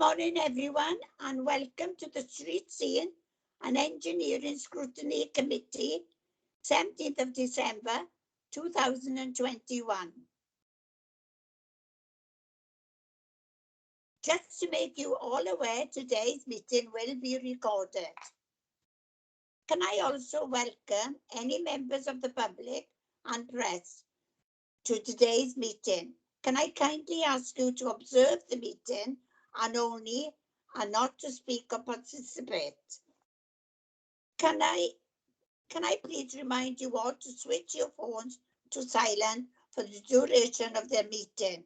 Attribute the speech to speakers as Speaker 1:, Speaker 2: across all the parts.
Speaker 1: morning, everyone, and welcome to the Streetscene and Engineering Scrutiny Committee, 17th of December, 2021. Just to make you all aware, today's meeting will be recorded. Can I also welcome any members of the public and press to today's meeting? Can I kindly ask you to observe the meeting and not to speak or participate? Can I please remind you all to switch your phones to silent for the duration of the meeting?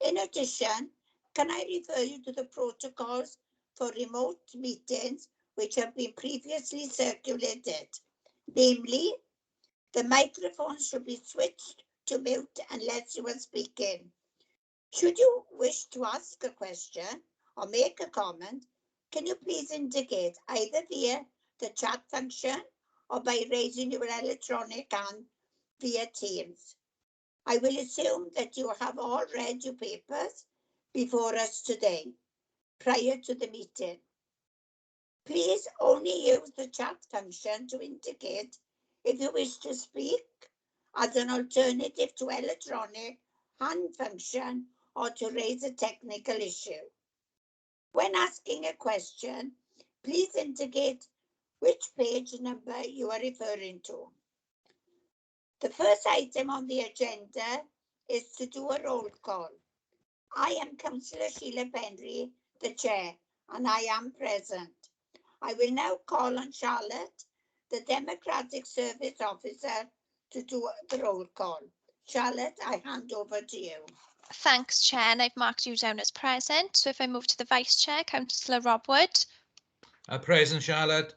Speaker 1: In addition, can I refer you to the protocols for remote meetings which have been previously circulated? Namely, the microphone should be switched to mute unless you are speaking. Should you wish to ask a question or make a comment, can you please indicate either via the chat function or by raising your electronic hand via Teams? I will assume that you have all read your papers before us today, prior to the meeting. Please only use the chat function to indicate if you wish to speak as an alternative to electronic hand function or to raise a technical issue. When asking a question, please indicate which page number you are referring to. The first item on the agenda is to do a roll call. I am Councillor Sheila Penry, the Chair, and I am present. I will now call on Charlotte, the Democratic Service Officer, to do the roll call. Charlotte, I hand over to you.
Speaker 2: Thanks, Chair, and I've marked you down as present. So if I move to the Vice Chair, Councillor Rob Wood.
Speaker 3: Present, Charlotte.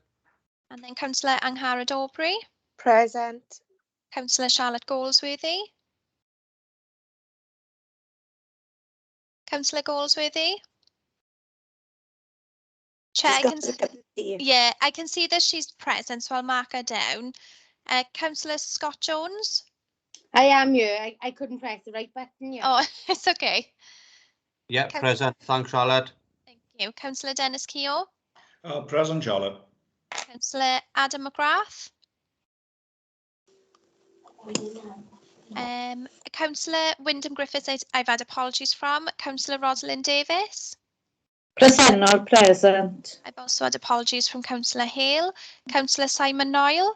Speaker 2: And then Councillor Angharad Aubrey.
Speaker 4: Present.
Speaker 2: Councillor Charlotte Goldsworthy. Councillor Goldsworthy. Chair, I can see that she's present, so I'll mark her down. Councillor Scott Jones.
Speaker 4: I am here. I couldn't press the right button yet.
Speaker 2: Oh, it's okay.
Speaker 5: Yeah, present. Thanks, Charlotte.
Speaker 2: Thank you. Councillor Dennis Keogh.
Speaker 6: Present, Charlotte.
Speaker 2: Councillor Adam McGrath. Councillor Wyndham Griffiths, I've had apologies from. Councillor Rosalind Davis.
Speaker 7: Present, not present.
Speaker 2: I've also had apologies from Councillor Hale. Councillor Simon Noyle.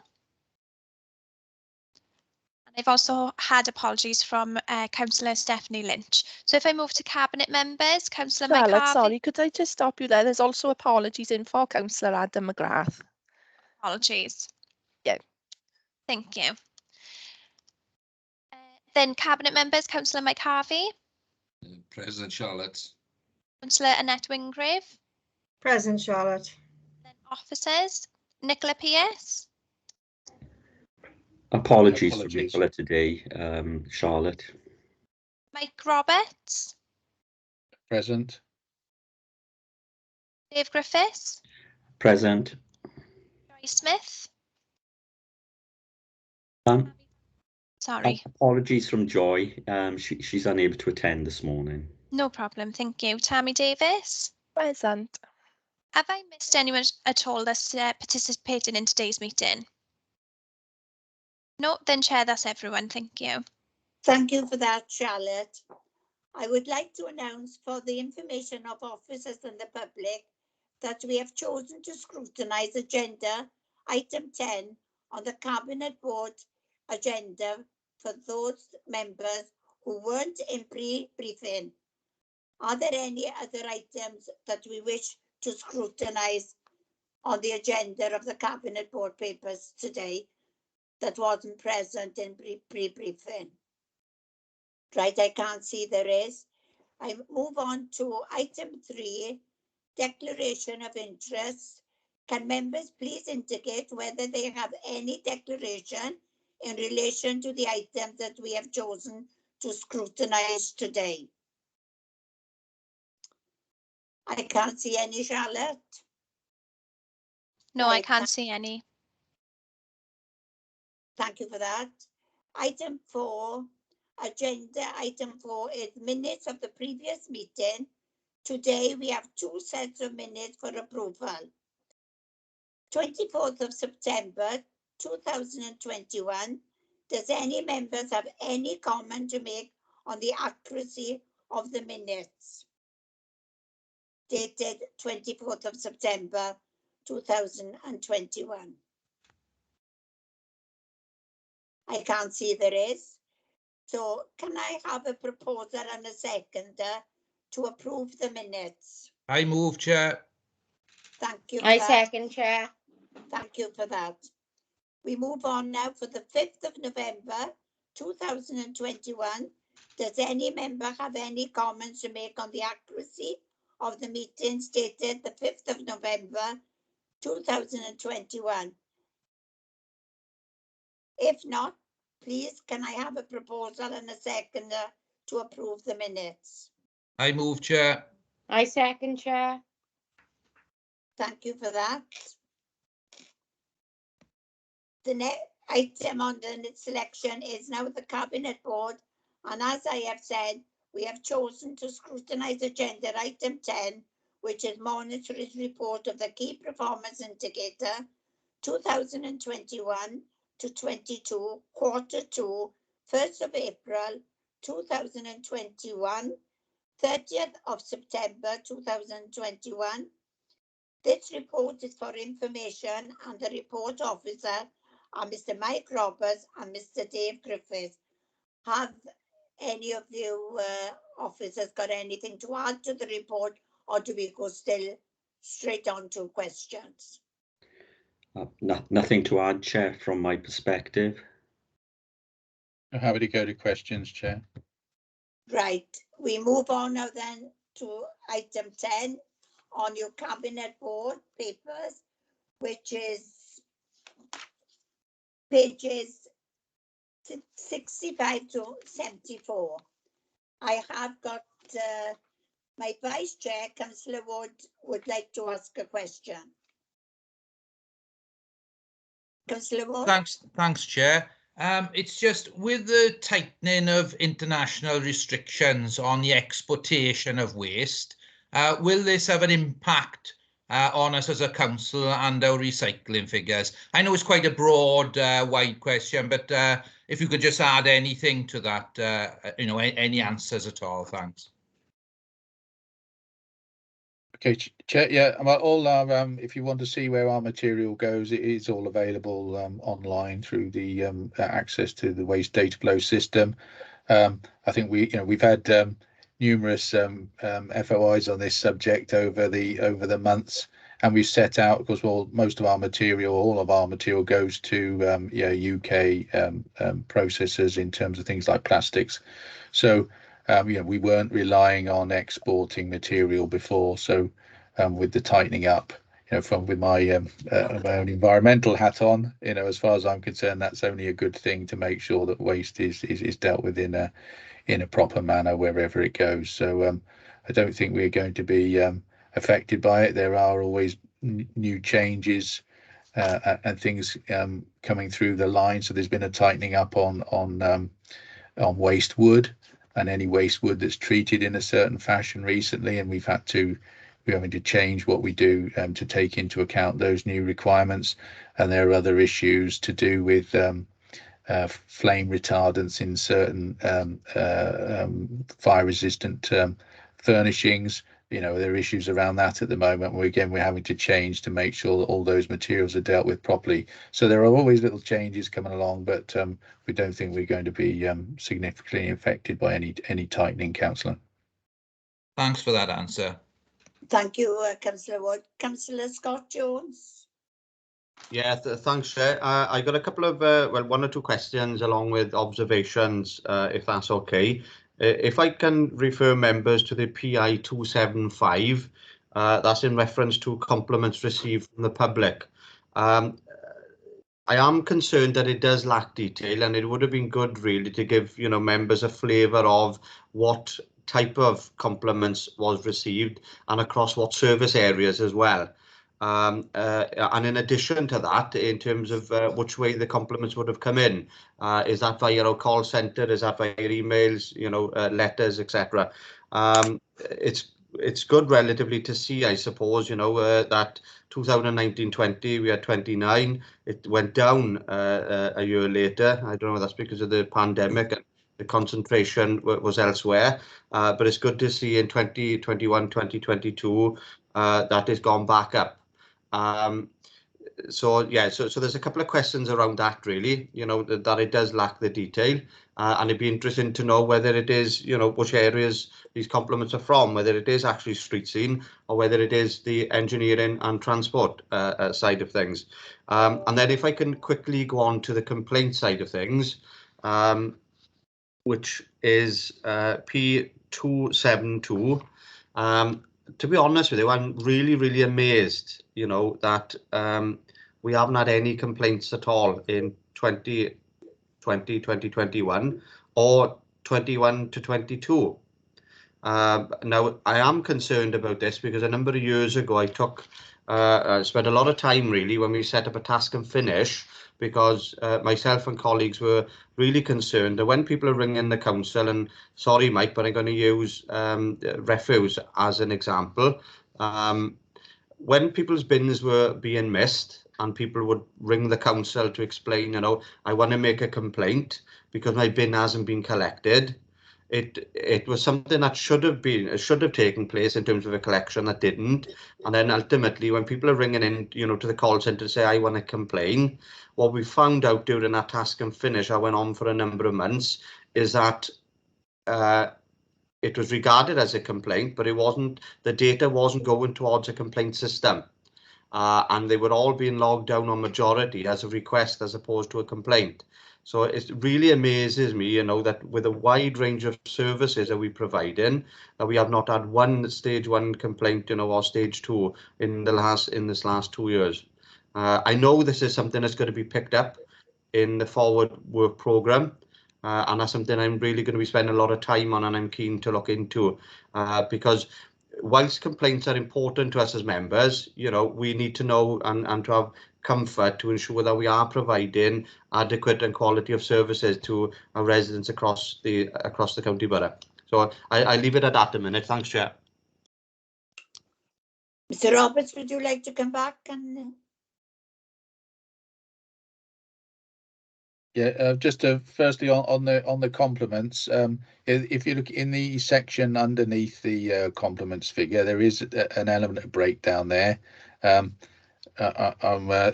Speaker 2: And I've also had apologies from Councillor Stephanie Lynch. So if I move to Cabinet members, Councillor Mike Harvey.
Speaker 8: Sorry, could I just stop you there? There's also apologies in for Councillor Adam McGrath.
Speaker 2: Apologies.
Speaker 8: Yeah.
Speaker 2: Thank you. Then Cabinet members, Councillor Mike Harvey.
Speaker 3: Present, Charlotte.
Speaker 2: Councillor Annette Wingrave.
Speaker 4: Present, Charlotte.
Speaker 2: Then officers, Nicola P.S.
Speaker 5: Apologies for Nicola today, Charlotte.
Speaker 2: Mike Roberts.
Speaker 3: Present.
Speaker 2: Dave Griffiths.
Speaker 5: Present.
Speaker 2: Joy Smith. Sorry.
Speaker 5: Apologies from Joy. She's unable to attend this morning.
Speaker 2: No problem, thank you. Tammy Davis.
Speaker 8: Present.
Speaker 2: Have I missed anyone at all that's participating in today's meeting? No, then Chair, that's everyone. Thank you.
Speaker 1: Thank you for that, Charlotte. I would like to announce for the information of officers and the public that we have chosen to scrutinise agenda item 10 on the Cabinet Board agenda for those members who weren't in pre-briefing. Are there any other items that we wish to scrutinise on the agenda of the Cabinet Board papers today that wasn't present in pre-briefing? Right, I can't see there is. I move on to item 3, declaration of interest. Can members please indicate whether they have any declaration in relation to the items that we have chosen to scrutinise today? I can't see any, Charlotte.
Speaker 2: No, I can't see any.
Speaker 1: Thank you for that. Item 4, agenda item 4 is minutes of the previous meeting, Today we have two sets of minutes for approval. 24th of September 2021. Does any members have any comment to make on the accuracy of the minutes? Dated 24th of September 2021. I can't see there is. So can I have a proposal and a seconder to approve the minutes?
Speaker 3: I move, Chair.
Speaker 1: Thank you for
Speaker 4: I
Speaker 1: that.
Speaker 4: second, Chair.
Speaker 1: Thank you for that. We move on now for the 5th of November 2021. Does any member have any comments to make on the accuracy of the meeting stated the 5th of November 2021? If not, please can I have a proposal and a seconder to approve the minutes?
Speaker 3: I move, Chair.
Speaker 4: I second, Chair.
Speaker 1: Thank you for that. The next item on the selection is now the Cabinet Board, and as I have said, we have chosen to scrutinise agenda item 10, which is Monitoring's report of the Key Performance Indicator 2021 to 22, quarter 2, 1st of April 2021, 30th of September 2021. This report is for information, and the report officer are Mr. Mike Roberts and Mr. Dave Griffiths. Have any of you officers got anything to add to the report, or do we go still straight on to questions?
Speaker 5: Nothing to add, Chair, from my perspective.
Speaker 3: I'm happy to go to questions, Chair.
Speaker 1: Right, we move on now then to item 10 on your Cabinet Board papers, which is pages 65 to 74. I have got my Vice Chair, Councillor would like to ask a question. Councillor Wood?
Speaker 3: Thanks, Chair. It's just with the tightening of international restrictions on the exportation of waste, will this have an impact on us as a council and our recycling figures? I know it's quite a broad, wide question, but if you could just add anything to that, any answers at all, thanks.
Speaker 9: Okay, Chair, yeah, well, all our, if you want to see where our material goes, it is all available online through the access to the waste data flow system. I think we've had numerous FOIs on this subject over the months, and we've set out, because most of our material, all of our material goes to UK processors in terms of things like plastics. So we weren't relying on exporting material before. So with the tightening up, with my own environmental hat on, as far as I'm concerned, that's only a good thing to make sure that waste is dealt with in a proper manner wherever it goes. So I don't think we're going to be affected by it. There are always new changes and things coming through the line. So there's been a tightening up on waste wood and any waste wood that's treated in a certain fashion recently, and we're having to change what we do to take into account those new requirements. And there are other issues to do with flame retardants in certain fire resistant furnishings. There are issues around that at the moment. We're having to change to make sure that all those materials are dealt with properly. So there are always little changes coming along, but we don't think we're going to be significantly affected by any tightening, Councillor.
Speaker 3: Thanks for that answer.
Speaker 1: Thank you, Councillor Wood. Councillor Scott Jones.
Speaker 10: Yeah, thanks, Chair. I got a couple of, one or two questions along with observations, if that's okay. If I can refer members to the PI 275, that's in reference to compliments received from the public. I am concerned that it does lack detail, and it would have been good really to give members a flavour of what type of compliments was received and across what service areas as well. And in addition to that, in terms of which way the compliments would have come in, is that via our call centre, is that via emails, letters, etc. It's it's good relatively to see, I suppose, you know, that 2019-20 we had 29. It went down a year later. I don't know, that's because of the pandemic and the concentration was elsewhere. But it's good to see in 2021, 2022 that has gone back up. So yeah, so there's a couple of questions around that, really, you know, that it does lack the detail, and it'd be interesting to know whether it is, you know, which areas these compliments are from, whether it is actually street scene or whether it is the engineering and transport side of things. And then if I can quickly go on to the complaint side of things, which is P272. To be honest with you, I'm really amazed, you know, that we haven't had any complaints at all in 2020, 2021 or 21 to 22. Now, I am concerned about this because a number of years ago, I spent a lot of time really when we set up a task and finish, because myself and colleagues were really concerned that when people are ringing the council, and sorry, Mike, but I'm going to use refuse as an example. When people's bins were being missed and people would ring the council to explain, you know, I want to make a complaint because my bin hasn't been collected. It was something that should have taken place in terms of a collection that didn't. And then ultimately, when people are ringing in, you know, to the call centre to say, I want to complain, what we found out during that task and finish, I went on for a number of months, is that it was regarded as a complaint, but it wasn't, the data wasn't going towards a complaint system. And they were all being logged down on majority as a request as opposed to a complaint. So it really amazes me, you know, that with a wide range of services that we provide in, that we have not had one stage 1 complaint, you know, or stage 2 in this last 2 years. I know this is something that's going to be picked up in the forward work programme, and that's something I'm really going to be spending a lot of time on, and I'm keen to look into, because whilst complaints are important to us as members, you know, we need to know and to have comfort to ensure that we are providing adequate and quality of services to our residents across the county borough. So I leave it at that a minute. Thanks, Chair.
Speaker 1: Mr. Roberts, would you like to come back? And
Speaker 9: Yeah, just firstly on the compliments, if you look in the section underneath the compliments figure, there is an element of breakdown there. I'm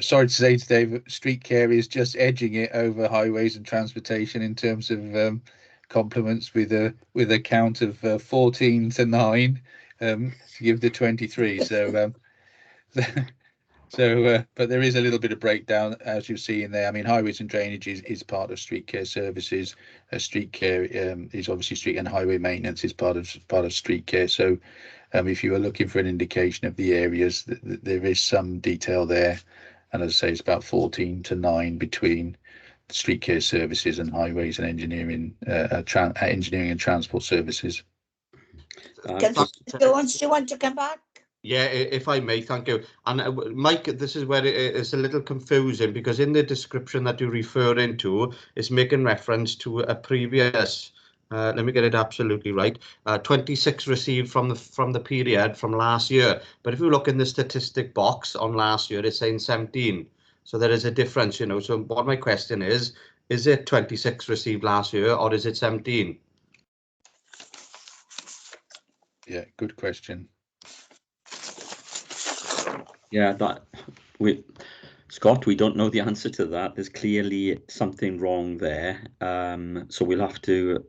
Speaker 9: sorry to say today, street care is just edging it over highways and transportation in terms of compliments, with a count of 14 to 9 to give the 23. So but there is a little bit of breakdown, as you see in there. I mean, highways and drainage is part of street care services. Street care is obviously street and highway maintenance is part of street care. So if you are looking for an indication of the areas, there is some detail there. And as I say, it's about 14 to 9 between street care services and highways and engineering and transport services.
Speaker 1: Councillor Jones, do you want to come back?
Speaker 10: Yeah, if I may, thank you. And Mike, this is where it is a little confusing, because in the description that you're referring to, it's making reference to a previous, let me get it absolutely right, 26 received from the period from last year. But if you look in the statistic box on last year, it's saying 17. So there is a difference, you know. So what my question is it 26 received last year or is it 17?
Speaker 9: Yeah, good question.
Speaker 5: Yeah, Scott, we don't know the answer to that. There's clearly something wrong there. So we'll have to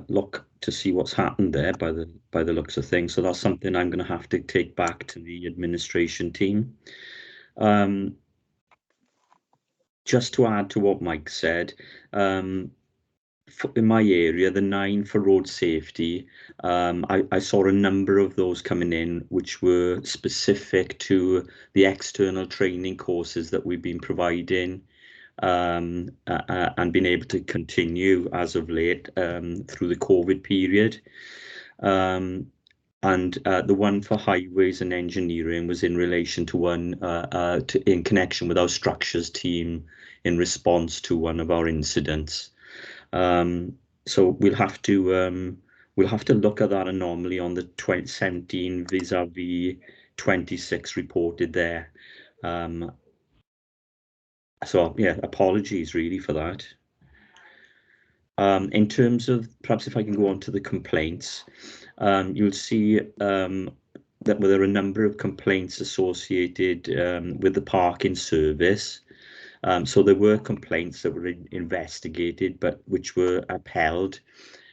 Speaker 5: look to see what's happened there by the looks of things. So that's something I'm going to have to take back to the administration team. Just to add to what Mike said, in my area, the 9 for road safety, I saw a number of those coming in, which were specific to the external training courses that we've been providing and been able to continue as of late through the COVID period. And the one for highways and engineering was in relation to one in connection with our structures team in response to one of our incidents. So we'll have to we'll have to look at that anomaly on the 2017 vis-a-vis 26 reported there. So yeah, apologies really for that. In terms of, perhaps if I can go on to the complaints, you'll see that there are a number of complaints associated with the parking service. So there were complaints that were investigated, but which were upheld.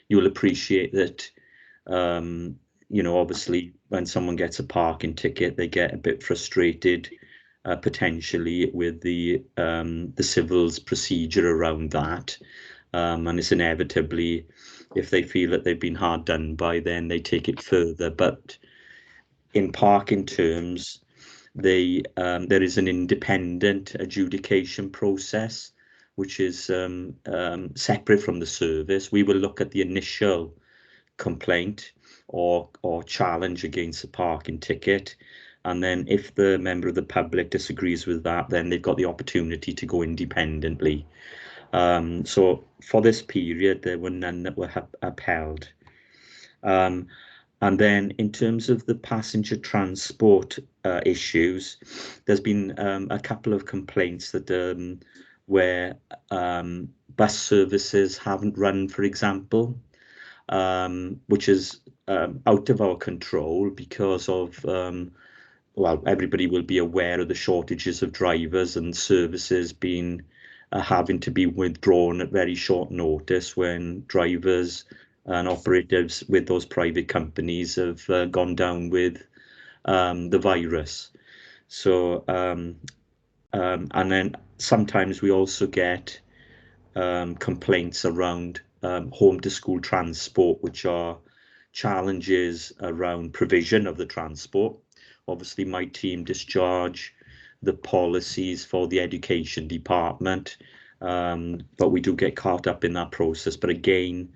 Speaker 5: You'll appreciate that, you know, obviously when someone gets a parking ticket, they get a bit frustrated potentially with the civil's procedure around that. And it's inevitably, if they feel that they've been hard done by, then they take it further. But in parking terms, there is an independent adjudication process, which is separate from the service. We will look at the initial complaint or challenge against the parking ticket. And then if the member of the public disagrees with that, then they've got the opportunity to go independently. So for this period, there were none that were upheld. And then in terms of the passenger transport issues, there's been a couple of complaints that where bus services haven't run, for example, which is out of our control because of, well, everybody will be aware of the shortages of drivers and services being having to be withdrawn at very short notice when drivers and operatives with those private companies have gone down with the virus. So, and then sometimes we also get complaints around home to school transport, which are challenges around provision of the transport. Obviously, my team discharge the policies for the education department, but we do get caught up in that process. But again,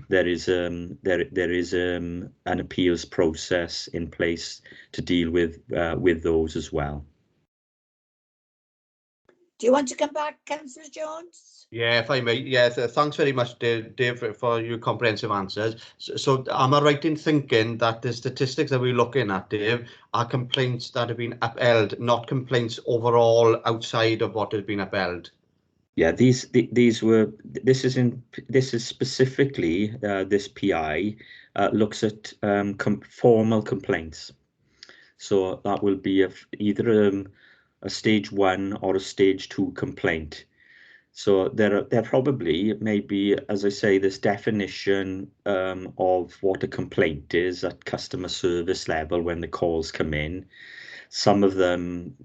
Speaker 5: there is an appeals process in place to deal with those as well.
Speaker 1: Do you want to come back, Councillor Jones?
Speaker 10: Yeah, if I may. Yeah, thanks very much, Dave, for your comprehensive answers. So am I right in thinking that the statistics that we're looking at, Dave, are complaints that have been upheld, not complaints overall outside of what has been upheld?
Speaker 5: Yeah, this is specifically this PI looks at formal complaints. So that will be either a stage 1 or a stage 2 complaint. So there probably maybe, as I say, this definition of what a complaint is at customer service level when the calls come in. Some of them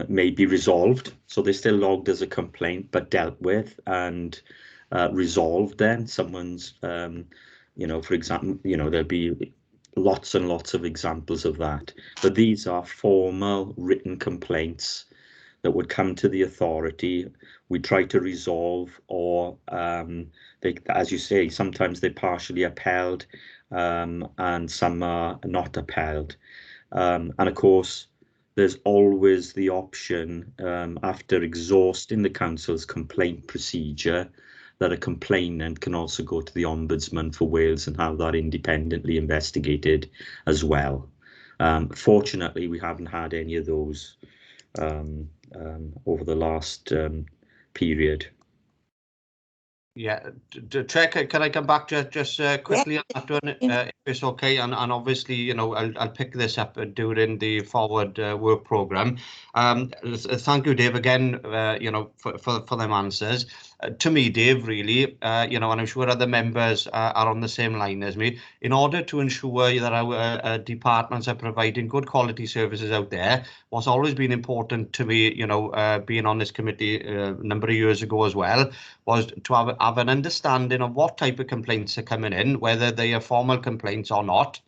Speaker 5: may be resolved, so they're still logged as a complaint, but dealt with and resolved. Then someone's, you know, for example, you know, there'll be lots and lots of examples of that. But these are formal written complaints that would come to the authority. We try to resolve, or they, as you say, sometimes they're partially upheld and some are not upheld. And of course, there's always the option after exhausting the council's complaint procedure that a complainant can also go to the Ombudsman for Wales and have that independently investigated as well. Fortunately, we haven't had any of those over the last period.
Speaker 10: Yeah, Trek, can I come back just quickly on that one, if it's okay? And obviously, you know, I'll pick this up during the forward work programme. Thank you, Dave, again, you know, for them answers. To me, Dave, really, you know, and I'm sure other members are on the same line as me, in order to ensure that our departments are providing good quality services out there, what's always been important to me, you know, being on this committee a number of years ago as well, was to have an understanding of what type of complaints are coming in, whether they are formal complaints or not.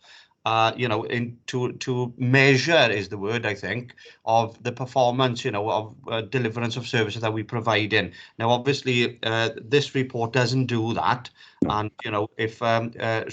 Speaker 10: You know, to measure is the word, I think, of the performance, you know, of deliverance of services that we provide in. Now, obviously, this report doesn't do that. And, you know, if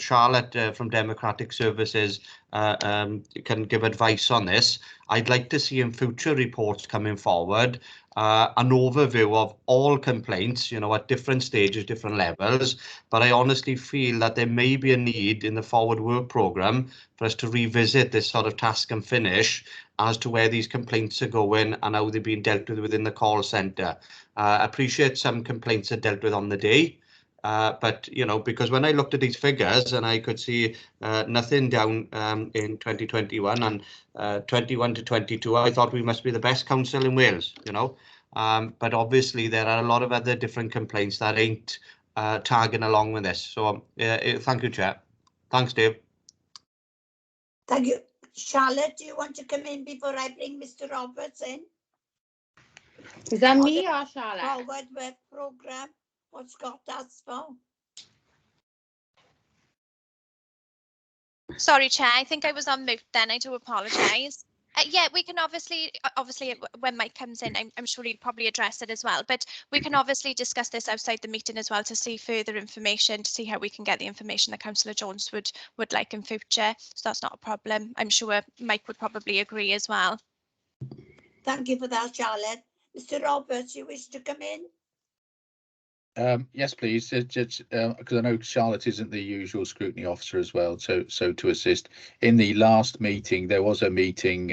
Speaker 10: Charlotte from Democratic Services can give advice on this, I'd like to see in future reports coming forward an overview of all complaints, you know, at different stages, different levels. But I honestly feel that there may be a need in the forward work programme for us to revisit this sort of task and finish as to where these complaints are going and how they're being dealt with within the call centre. I appreciate some complaints are dealt with on the day. But, you know, because when I looked at these figures and I could see nothing down in 2021 and 21 to 22, I thought we must be the best council in Wales, you know. But obviously there are a lot of other different complaints that ain't tagging along with this. So thank you, Chair. Thanks, Dave.
Speaker 1: Thank you. Charlotte, do you want to come in before I bring Mr. Roberts in?
Speaker 4: Is that me or Charlotte?
Speaker 1: Forward work programme. What Scott asked for.
Speaker 2: Sorry, Chair, I think I was on mute then. I do apologise. Yeah, we can obviously when Mike comes in, I'm sure he'd probably address it as well. But we can obviously discuss this outside the meeting as well to see further information, to see how we can get the information that Councillor Jones would like in future. So that's not a problem. I'm sure Mike would probably agree as well.
Speaker 1: Thank you for that, Charlotte. Mr. Roberts, you wish to come in?
Speaker 9: Yes, please. Because I know Charlotte isn't the usual scrutiny officer as well, so to assist. In the last meeting, there was a meeting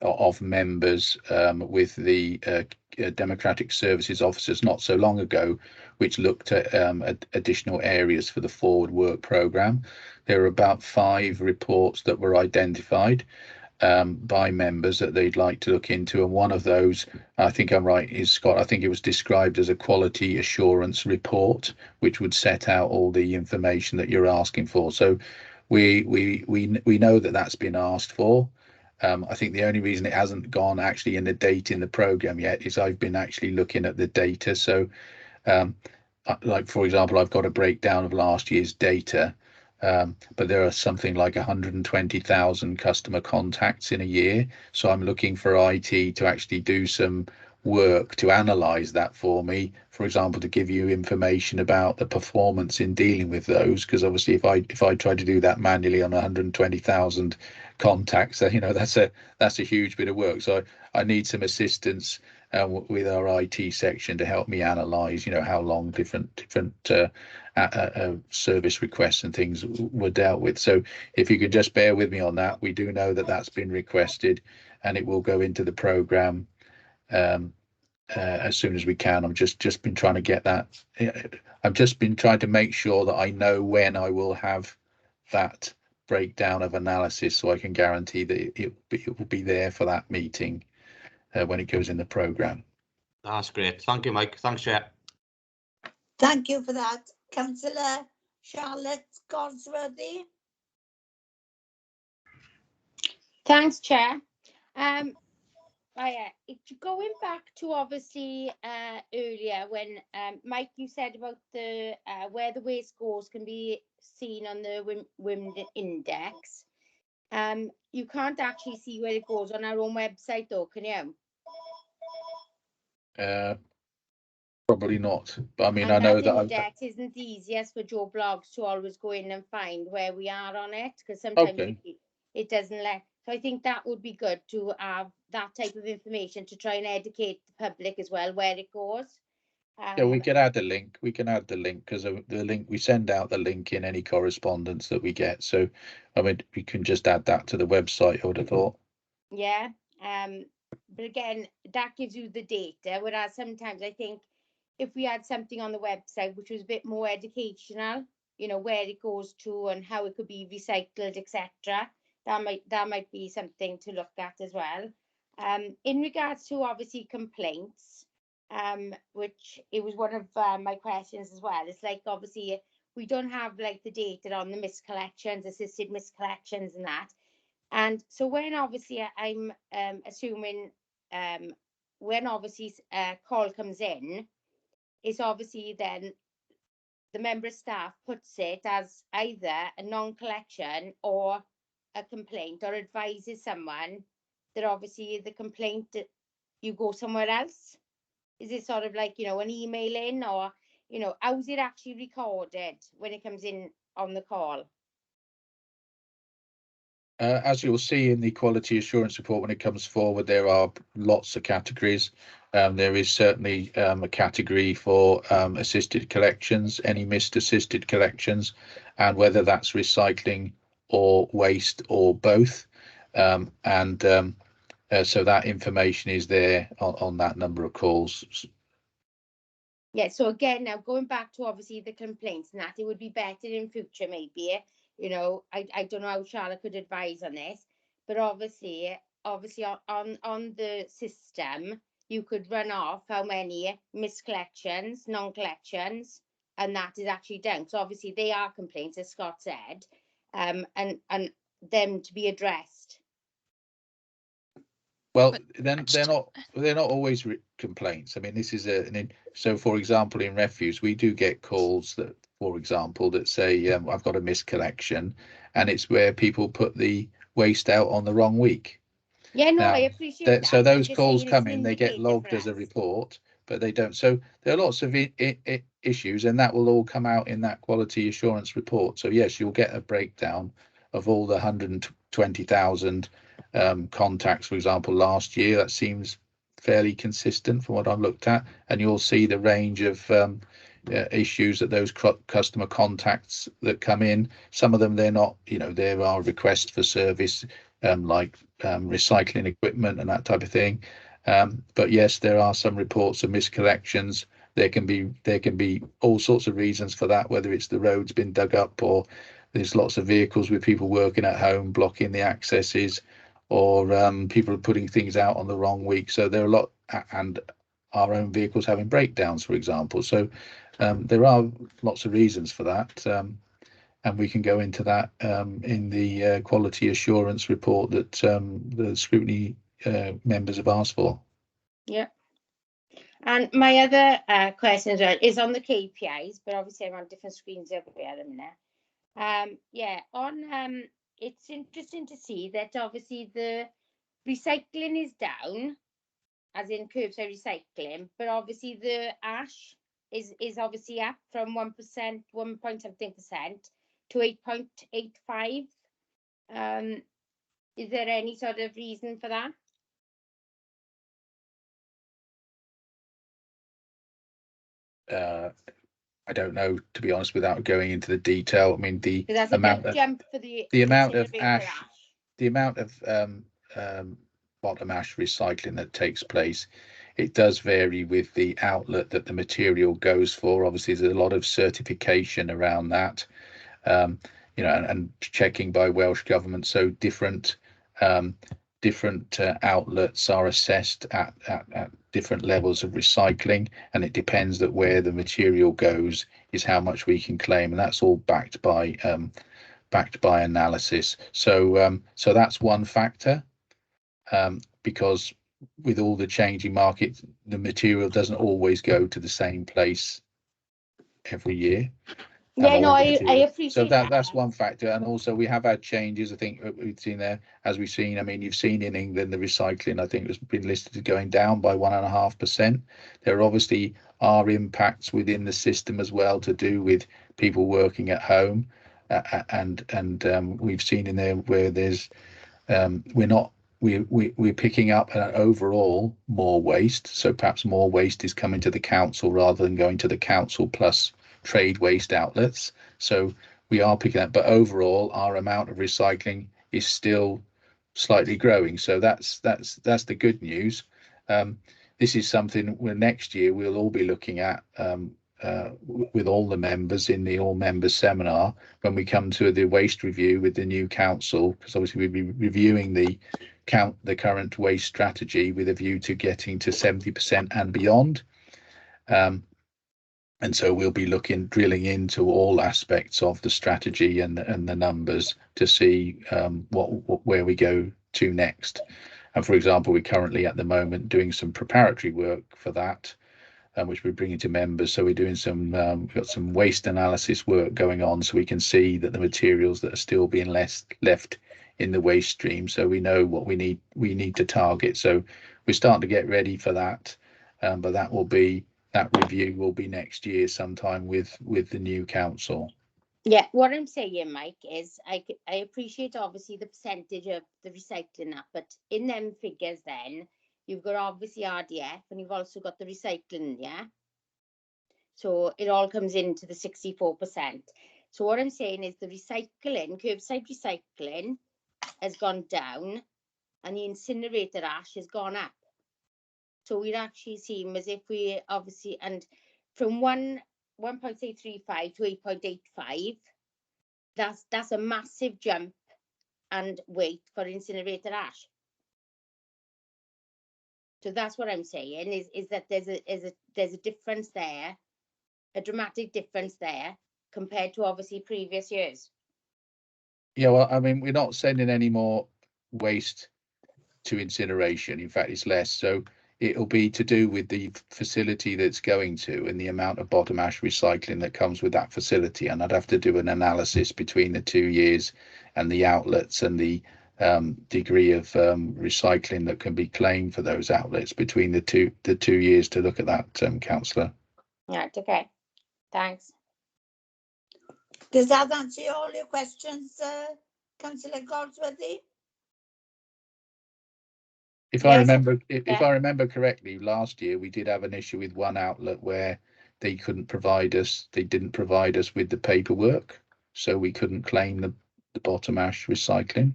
Speaker 9: of members with the Democratic Services officers not so long ago, which looked at additional areas for the forward work programme. There are about 5 reports that were identified by members that they'd like to look into, and one of those, I think I'm right, is Scott. I think it was described as a quality assurance report, which would set out all the information that you're asking for. So we know that that's been asked for. I think the only reason it hasn't gone actually in the date in the programme yet is I've been actually looking at the data. So like, for example, I've got a breakdown of last year's data. But there are something like 120,000 customer contacts in a year. So I'm looking for IT to actually do some work to analyze that for me, for example, to give you information about the performance in dealing with those. Because obviously if I try to do that manually on 120,000 contacts, you know, that's a huge bit of work. So I need some assistance with our IT section to help me analyze, you know, how long different service requests and things were dealt with. So if you could just bear with me on that, we do know that that's been requested and it will go into the programme as soon as we can. I've just been trying to get that. I've just been trying to make sure that I know when I will have that breakdown of analysis, so I can guarantee that it will be there for that meeting when it goes in the programme.
Speaker 10: That's great. Thank you, Mike. Thanks, Chair.
Speaker 1: Thank you for that. Councillor Charlotte Goldsworthy.
Speaker 4: Thanks, Chair. Going back to obviously earlier when Mike, you said about the where the waste goes can be seen on the WIM index. You can't actually see where it goes on our own website though, can you?
Speaker 9: Probably not, but I mean,
Speaker 4: And
Speaker 9: I know
Speaker 4: that
Speaker 9: that
Speaker 4: index isn't the easiest for Joe Blogs to always go in and find where we are on it, because sometimes it doesn't let. So I think that would be good to have that type of information to try and educate the public as well where it goes.
Speaker 9: Yeah, we can add the link. We can add the link because the link, we send out the link in any correspondence that we get. So I mean, we can just add that to the website, I would have thought.
Speaker 4: Yeah. But again, that gives you the data, whereas sometimes I think if we had something on the website which was a bit more educational, you know, where it goes to and how it could be recycled, etc., that might be something to look at as well. In regards to obviously complaints, which it was one of my questions as well. It's like obviously we don't have like the data on the miscollections, assisted miscollections and that. And so when obviously I'm assuming when obviously a call comes in, it's obviously then the member of staff puts it as either a non-collection or a complaint, or advises someone that obviously the complaint, you go somewhere else. Is it sort of like, you know, an email in, or you know, how's it actually recorded when it comes in on the call?
Speaker 9: As you'll see in the quality assurance report, when it comes forward, there are lots of categories. There is certainly a category for assisted collections, any missed assisted collections, and whether that's recycling or waste or both. So that information is there on that number of calls.
Speaker 4: Yeah, so again, now going back to obviously the complaints, and that it would be better in future maybe, you know, I don't know how Charlotte could advise on this, but obviously on the system, you could run off how many miscollections, non-collections, and that is actually done. So obviously they are complaints, as Scott said, and them to be addressed.
Speaker 9: Well, then they're not always complaints. I mean, this is so for example, in refuse, we do get calls that, for example, that say I've got a miscollection, and it's where people put the waste out on the wrong week.
Speaker 4: Yeah, no,
Speaker 9: Now,
Speaker 4: I appreciate that.
Speaker 9: So those
Speaker 4: Just
Speaker 9: calls
Speaker 4: saying
Speaker 9: come
Speaker 4: it's an
Speaker 9: in, they get
Speaker 4: indicator
Speaker 9: logged
Speaker 4: for
Speaker 9: as a
Speaker 4: us.
Speaker 9: report, but they don't. So there are lots of issues, and that will all come out in that quality assurance report. So yes, you'll get a breakdown of all the 120,000 contacts, for example, last year. That seems fairly consistent from what I've looked at, and you'll see the range of issues that those customer contacts that come in. Some of them, they're not, you know, there are requests for service, like recycling equipment and that type of thing. But yes, there are some reports of miscollections. There can be all sorts of reasons for that, whether it's the road's been dug up, or there's lots of vehicles with people working at home blocking the accesses, or people are putting things out on the wrong week. So there are a lot, and our own vehicles having breakdowns, for example. So there are lots of reasons for that. And we can go into that in the quality assurance report that the scrutiny members have asked for.
Speaker 4: Yeah. And my other question is on the KPIs, but obviously I'm on different screens over here at the minute. Yeah, on it's interesting to see that obviously the recycling is down, as in curbside recycling, but obviously the ash is obviously up from 1%, 1.something% to 8.85. Is there any sort of reason for that?
Speaker 9: I don't know, to be honest, without going into the detail. I mean, the amount of
Speaker 4: jump for the
Speaker 9: amount of ash, the amount of bottom ash recycling that takes place, it does vary with the outlet that the material goes for. Obviously, there's a lot of certification around that, you know, and checking by Welsh government. So different outlets are assessed at different levels of recycling, and it depends that where the material goes is how much we can claim, and that's all backed by analysis. So so that's one factor, because with all the changing market, the material doesn't always go to the same place every year.
Speaker 4: Yeah, no, I appreciate
Speaker 9: so that's one factor. And also we have had changes. I think we've seen there, as we've seen, I mean, you've seen in England the recycling, I think, has been listed as going down by 1.5%. There obviously are impacts within the system as well to do with people working at home, and we've seen in there where there's we're picking up overall more waste. So perhaps more waste is coming to the council rather than going to the council plus trade waste outlets. So we are picking up, but overall our amount of recycling is still slightly growing. So that's the good news. This is something where next year we'll all be looking at with all the members in the all members seminar when we come to the waste review with the new council, because obviously we'll be reviewing the current waste strategy with a view to getting to 70% and beyond. And so we'll be drilling into all aspects of the strategy and the numbers to see where we go to next. And for example, we're currently at the moment doing some preparatory work for that, which we're bringing to members. So we're doing we've got some waste analysis work going on, so we can see that the materials that are still being left in the waste stream, so we know what we need to target. So we're starting to get ready for that, but that will be that review will be next year sometime with the new council.
Speaker 4: Yeah, what I'm saying, Mike, is I appreciate obviously the percentage of the recycling up, but in them figures then, you've got obviously RDF and you've also got the recycling, yeah? So it all comes into the 64%. So what I'm saying is the recycling, curbside recycling has gone down and the incinerator ash has gone up. So we'd actually seem as if we obviously, and from 1.835 to 8.85, that's a massive jump and weight for incinerator ash. So that's what I'm saying is that there's a difference there, a dramatic difference there compared to obviously previous years.
Speaker 9: Yeah, well, I mean, we're not sending any more waste to incineration. In fact, it's less. So it'll be to do with the facility that's going to and the amount of bottom ash recycling that comes with that facility. And I'd have to do an analysis between the 2 years and the outlets and the degree of recycling that can be claimed for those outlets between the two years to look at that, councillor.
Speaker 4: Right, okay. Thanks.
Speaker 1: Does that answer all your questions, Councillor Goldsworthy?
Speaker 9: If
Speaker 4: Yes,
Speaker 9: I remember, if
Speaker 4: yeah.
Speaker 9: I remember correctly, last year we did have an issue with one outlet where they didn't provide us with the paperwork, so we couldn't claim the bottom ash recycling.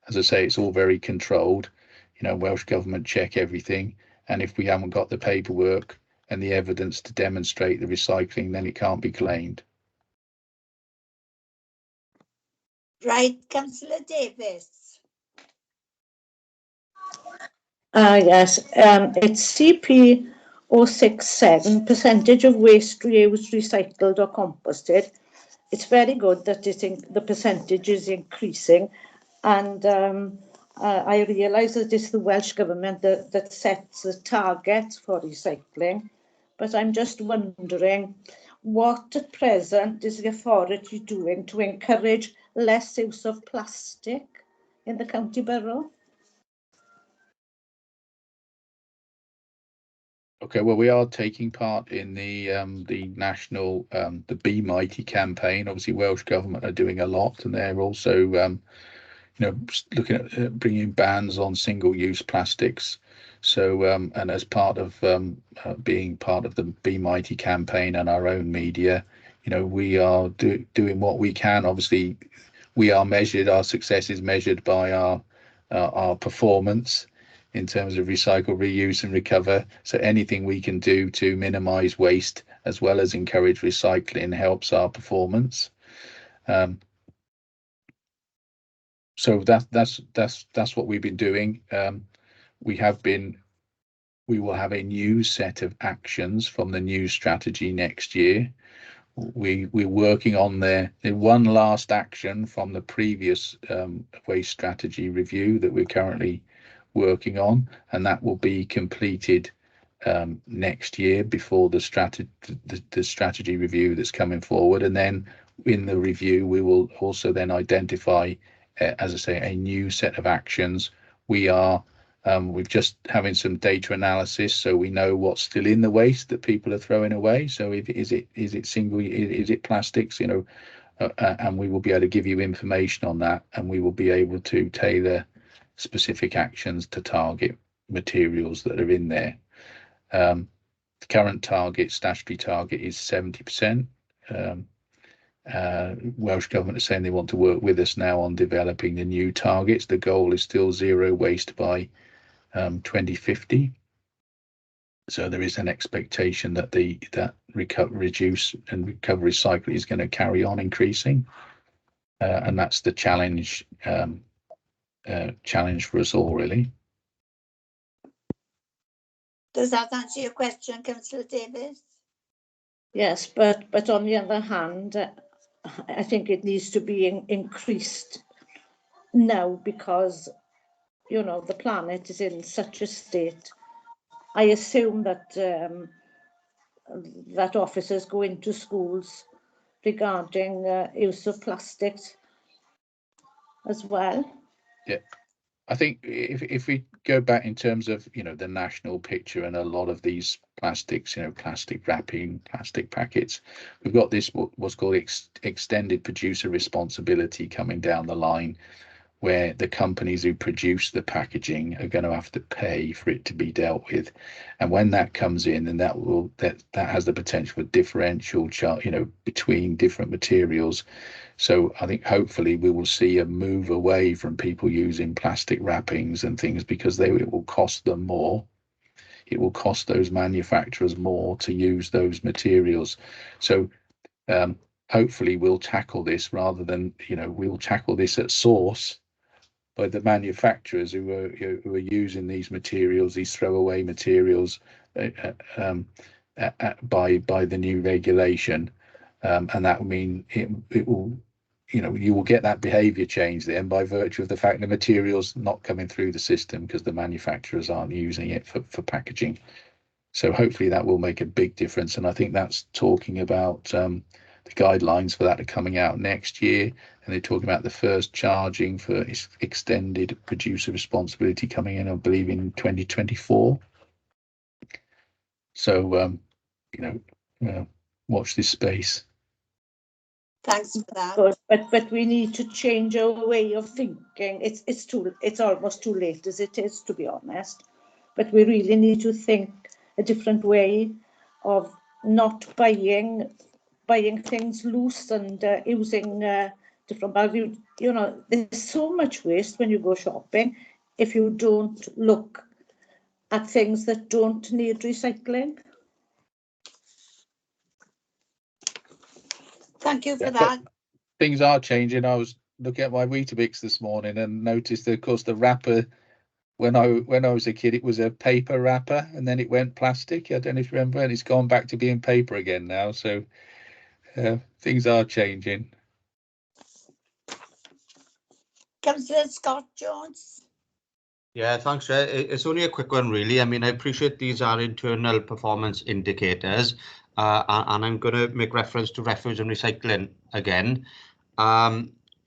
Speaker 9: As I say, it's all very controlled. You know, Welsh Government check everything, and if we haven't got the paperwork and the evidence to demonstrate the recycling, then it can't be claimed.
Speaker 1: Right, Councillor Davis.
Speaker 7: Yes, it's CP 067, percentage of waste reused, recycled or composted. It's very good that the percentage is increasing, and I realise that it's the Welsh Government that sets the target for recycling, but I'm just wondering what at present is the authority doing to encourage less use of plastic in the county borough?
Speaker 9: Okay, well, we are taking part in the national the Be Mighty campaign. Obviously, Welsh Government are doing a lot, and they're also you know, looking at bringing bans on single-use plastics. So and as part of being part of the Be Mighty campaign and our own media, you know, we are doing what we can. Obviously, we are measured. Our success is measured by our performance in terms of recycle, reuse and recover. So anything we can do to minimize waste as well as encourage recycling helps our performance. So that's what we've been doing. We will have a new set of actions from the new strategy next year. We're working on the one last action from the previous waste strategy review that we're currently working on, and that will be completed next year before the strategy review that's coming forward. And then in the review we will also then identify, as I say, a new set of actions. We've just having some data analysis, so we know what's still in the waste that people are throwing away. So is it plastics, you know, and we will be able to give you information on that, and we will be able to tailor specific actions to target materials that are in there. The current target, statutory target, is 70%. Welsh Government is saying they want to work with us now on developing the new targets. The goal is still zero waste by 2050. So there is an expectation that reduce and recovery cycle is going to carry on increasing, and that's the challenge for us all, really.
Speaker 1: Does that answer your question, Councillor Davis?
Speaker 7: Yes, but on the other hand, I think it needs to be increased now because, you know, the planet is in such a state. I assume that that officers go into schools regarding use of plastics as well.
Speaker 9: Yeah, I think if we go back in terms of, you know, the national picture and a lot of these plastics, you know, plastic wrapping, plastic packets, we've got this what's called extended producer responsibility coming down the line, where the companies who produce the packaging are going to have to pay for it to be dealt with. And when that comes in, then that has the potential for differential charge, you know, between different materials. So I think hopefully we will see a move away from people using plastic wrappings and things, because it will cost them more. It will cost those manufacturers more to use those materials. So hopefully we'll tackle this rather than, you know, we'll tackle this at source by the manufacturers who are using these materials, these throwaway materials, by the new regulation, and that will mean it will, you know, you will get that behaviour change then by virtue of the fact the material's not coming through the system because the manufacturers aren't using it for packaging. So hopefully that will make a big difference, and I think that's talking about the guidelines for that are coming out next year, and they're talking about the first charging for extended producer responsibility coming in, I believe, in 2024. So you know, watch this space.
Speaker 1: Thanks for that.
Speaker 7: But we need to change our way of thinking. It's almost too late as it is, to be honest. But we really need to think a different way of not buying things loose and using different bags. You know, there's so much waste when you go shopping if you don't look at things that don't need recycling.
Speaker 1: Thank you for that.
Speaker 9: Things are changing. I was looking at my Weetabix this morning and noticed that, of course, the wrapper, when I was a kid, it was a paper wrapper, and then it went plastic. I don't know if you remember, and it's gone back to being paper again now. So things are changing.
Speaker 1: Councillor Scott Jones.
Speaker 10: Yeah, thanks, Chair. It's only a quick one, really. I mean, I appreciate these are internal performance indicators, and I'm going to make reference to refuse and recycling again.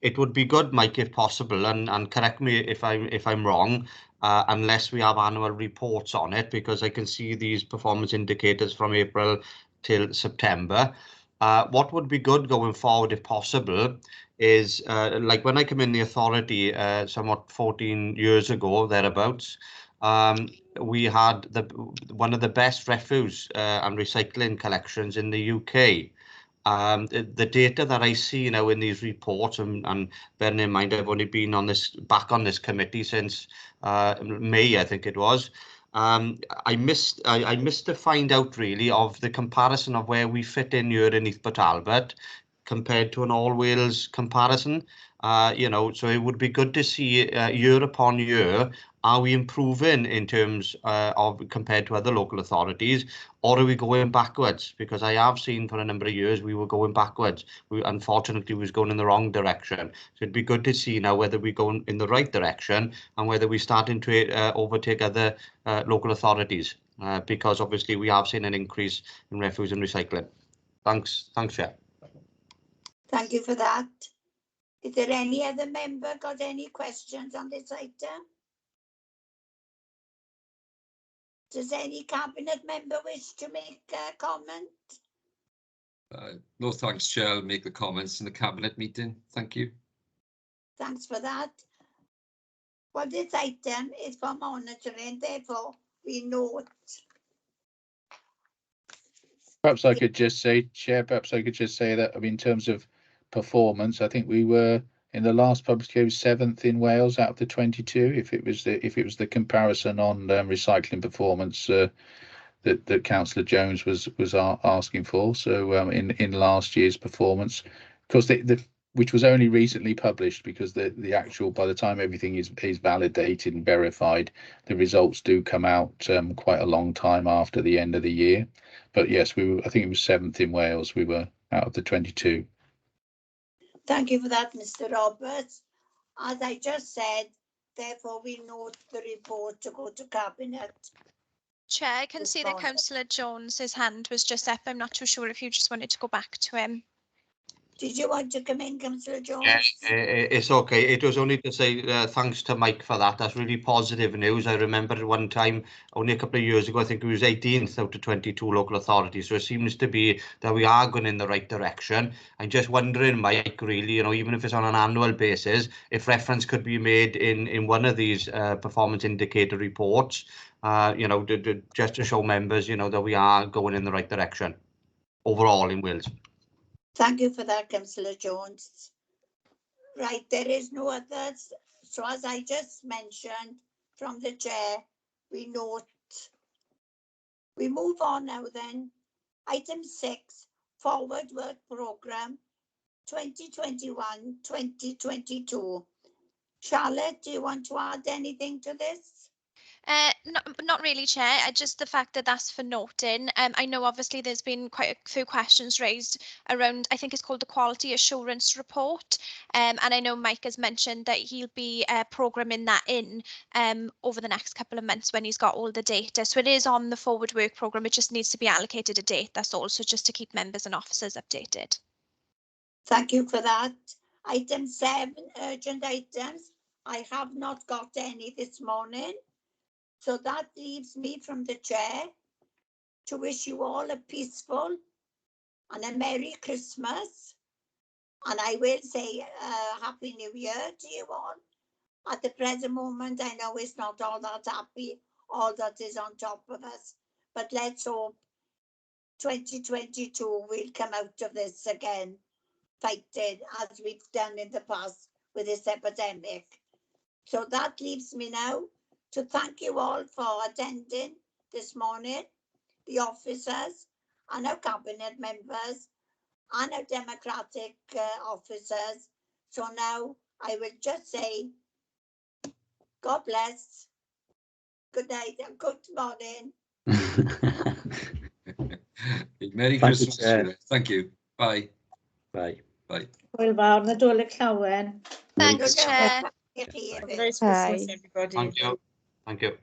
Speaker 10: It would be good, Mike, if possible, and correct me if I'm wrong, unless we have annual reports on it, because I can see these performance indicators from April till September. What would be good going forward, if possible, is like when I came in the authority somewhat 14 years ago, thereabouts, we had one of the best refuse and recycling collections in the UK. The data that I see now in these reports, and bearing in mind I've only been back on this committee since May, I think it was. I missed to find out really of the comparison of where we fit in here in Neath Talbot compared to an all Wales comparison. You know, so it would be good to see year upon year, are we improving in terms of compared to other local authorities, or are we going backwards? Because I have seen for a number of years we were going backwards. Unfortunately, we was going in the wrong direction. So it'd be good to see now whether we're going in the right direction and whether we're starting to overtake other local authorities, because obviously we have seen an increase in refuse and recycling. Thanks, Chair.
Speaker 1: Thank you for that. Is there any other member got any questions on this item? Does any cabinet member wish to make a comment?
Speaker 11: No, thanks, Chair. I'll make the comments in the cabinet meeting. Thank you.
Speaker 1: Thanks for that. Well, this item is for monitoring, therefore we note.
Speaker 9: Perhaps I could just say, Chair, that, I mean, in terms of performance, I think we were in the last public year 7th in Wales out of the 22. If it was the comparison on recycling performance that Councillor Jones was asking for. So in last year's performance, because which was only recently published, because the actual, by the time everything is validated and verified, the results do come out quite a long time after the end of the year. But yes, I think it was 7th in Wales. We were out of the 22.
Speaker 1: Thank you for that, Mr. Roberts. As I just said, therefore we note the report to go to Cabinet.
Speaker 2: Chair, I can see that Councillor Jones's hand was just up. I'm not too sure if you just wanted to go back to him.
Speaker 1: Did you want to come in, Councillor Jones?
Speaker 10: Yeah, it's okay. It was only to say thanks to Mike for that. That's really positive news. I remember at one time, only a couple of years ago, I think it was 18th out of 22 local authorities. So it seems to be that we are going in the right direction. I'm just wondering, Mike, really, you know, even if it's on an annual basis, if reference could be made in one of these performance indicator reports, you know, just to show members, you know, that we are going in the right direction overall in Wales.
Speaker 1: Thank you for that, Councillor Jones. Right, there is no others. So as I just mentioned from the chair, we note. We move on now then. Item 6, Forward Work Programme 2021-2022. Charlotte, do you want to add anything to this?
Speaker 2: Not really, Chair. Just the fact that that's for noting. I know obviously there's been quite a few questions raised around, I think it's called the Quality Assurance Report. And I know Mike has mentioned that he'll be programming that in over the next couple of months when he's got all the data. So it is on the Forward Work Programme. It just needs to be allocated a date. That's also just to keep members and officers updated.
Speaker 1: Thank you for that. Item 7, urgent items. I have not got any this morning. So that leaves me from the chair to wish you all a peaceful and a Merry Christmas. And I will say Happy New Year to you all. At the present moment, I know it's not all that happy, all that is on top of us. But let's hope 2022 will come out of this again, fighting as we've done in the past with this epidemic. So that leaves me now to thank you all for attending this morning, the officers and our cabinet members and our democratic officers. So now I will just say, God bless, good night and good morning.
Speaker 11: Merry
Speaker 5: Thank you,
Speaker 11: Christmas.
Speaker 5: Chair.
Speaker 11: Thank you. Bye.
Speaker 5: Bye.
Speaker 11: Bye.
Speaker 7: Hwyl fawr, Nadolig llawen.
Speaker 2: Thanks, Chair.
Speaker 1: Thank you.
Speaker 8: Have a nice Christmas,
Speaker 10: Thank
Speaker 8: everybody.
Speaker 10: you. Thank you.